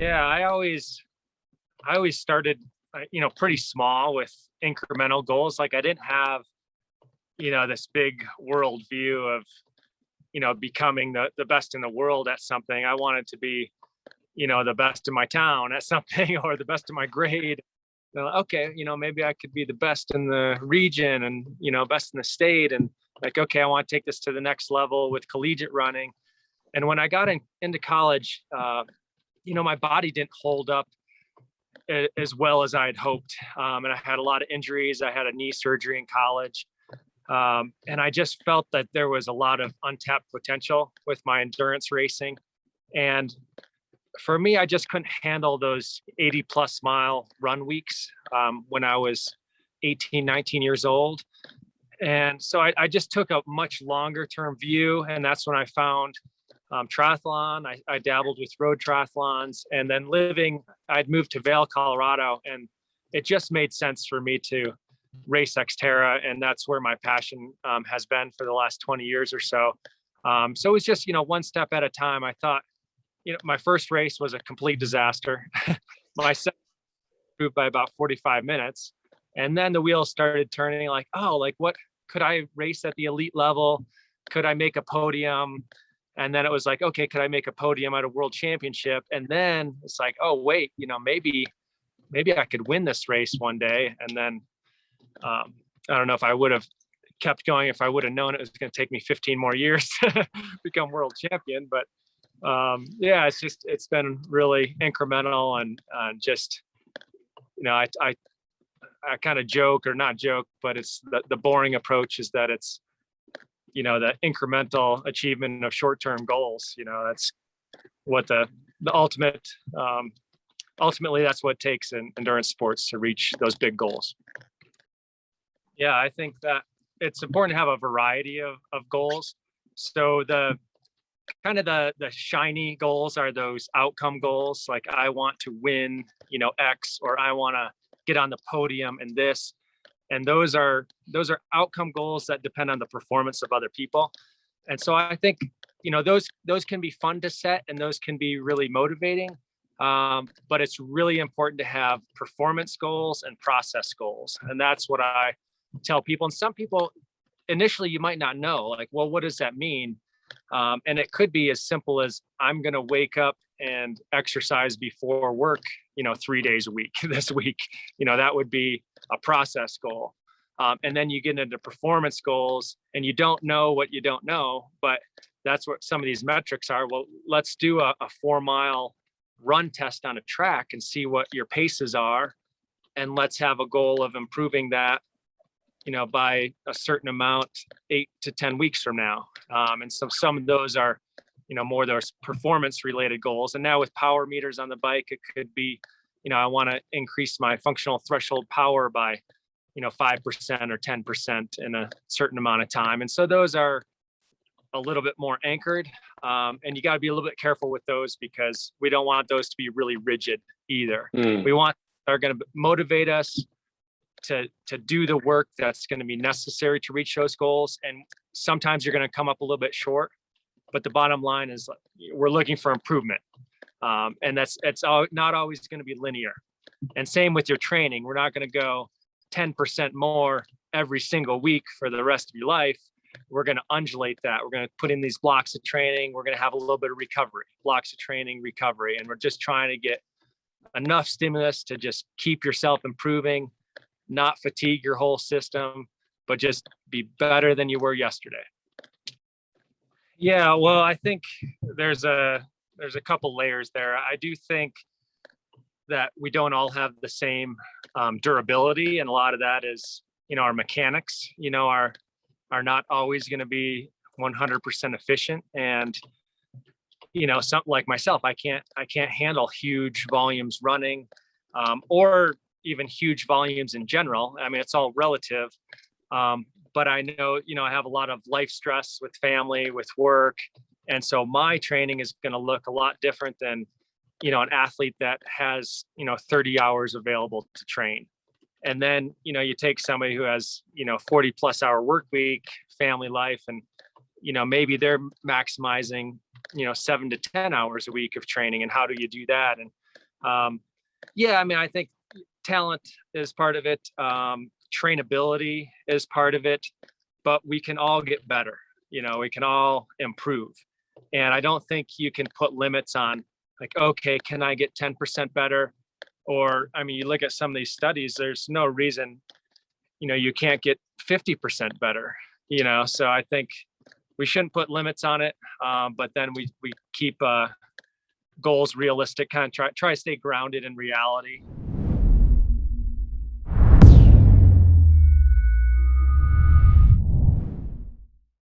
Yeah, I always started, pretty small with incremental goals. Like I didn't have, this big world view of, becoming the best in the world at something. I wanted to be, the best in my town at something or the best in my grade. Okay, maybe I could be the best in the region and, best in the state. And like, okay, I want to take this to the next level with collegiate running. And when I got into college, my body didn't hold up as well as I had hoped. And I had a lot of injuries. I had a knee surgery in college. And I just felt that there was a lot of untapped potential with my endurance racing. And for me, I just couldn't handle those 80 plus mile run weeks when I was 18, 19 years old. And so I just took a much longer term view. And that's when I found triathlon. I dabbled with road triathlons, and then I'd moved to Vail, Colorado, and it just made sense for me to race Xterra. And that's where my passion has been for the last 20 years or so. So it was just, one step at a time. I thought, my first race was a complete disaster. My second improved by about 45 minutes. And then the wheels started turning like, what could I race at the elite level? Could I make a podium? And then it was like, okay, could I make a podium at a world championship? And then it's like, oh, wait, maybe I could win this race one day. And then I don't know if I would have kept going if I would have known it was going to take me 15 more years to become world champion. But it's been really incremental and just, I kind of joke or not joke, but it's the boring approach is that it's, the incremental achievement of short-term goals. That's what the ultimate, ultimately that's what it takes in endurance sports to reach those big goals. Yeah, I think that it's important to have a variety of goals. So the shiny goals are those outcome goals. Like I want to win, X, or I want to get on the podium in this. And those are outcome goals that depend on the performance of other people. And so I think, those can be fun to set and those can be really motivating. But it's really important to have performance goals and process goals. And that's what I tell people. And some people initially you might not know, like, well, what does that mean? And it could be as simple as I'm going to wake up and exercise before work, 3 days a week this week. That would be a process goal. And then you get into performance goals and you don't know what you don't know, but that's what some of these metrics are. Well, let's do a 4-mile run test on a track and see what your paces are. And let's have a goal of improving that, by a certain amount, 8 to 10 weeks from now. And so some of those are, more those performance related goals. And now with power meters on the bike, it could be, I want to increase my functional threshold power by, 5% or 10% in a certain amount of time. And so those are a little bit more anchored. And you got to be a little bit careful with those because we don't want those to be really rigid either. We want, are going to motivate us to do the work that's going to be necessary to reach those goals. And sometimes you're going to come up a little bit short, but the bottom line is we're looking for improvement. And it's not always going to be linear. And same with your training. We're not going to go 10% more every single week for the rest of your life. We're going to undulate that. We're going to put in these blocks of training. We're going to have a little bit of recovery, blocks of training, recovery. And we're just trying to get enough stimulus to just keep yourself improving, not fatigue your whole system, but just be better than you were yesterday. Yeah, well, I think there's a couple layers there. I do think that we don't all have the same durability, and a lot of that is, our mechanics, are not always going to be 100% efficient. And something like myself, I can't handle huge volumes running, or even huge volumes in general. I mean, it's all relative. But I know, I have a lot of life stress with family, with work. And so my training is going to look a lot different than, an athlete that has, 30 hours available to train. And then, you take somebody who has, 40 plus hour work week, family life, and, maybe they're maximizing, 7 to 10 hours a week of training. And how do you do that? And Yeah, I mean, I think talent is part of it. Trainability is part of it, but we can all get better. We can all improve. And I don't think you can put limits on, like, okay, can I get 10% better? Or, I mean, you look at some of these studies, there's no reason, you can't get 50% better, so I think we shouldn't put limits on it. But then we keep goals realistic, kind of try to stay grounded in reality.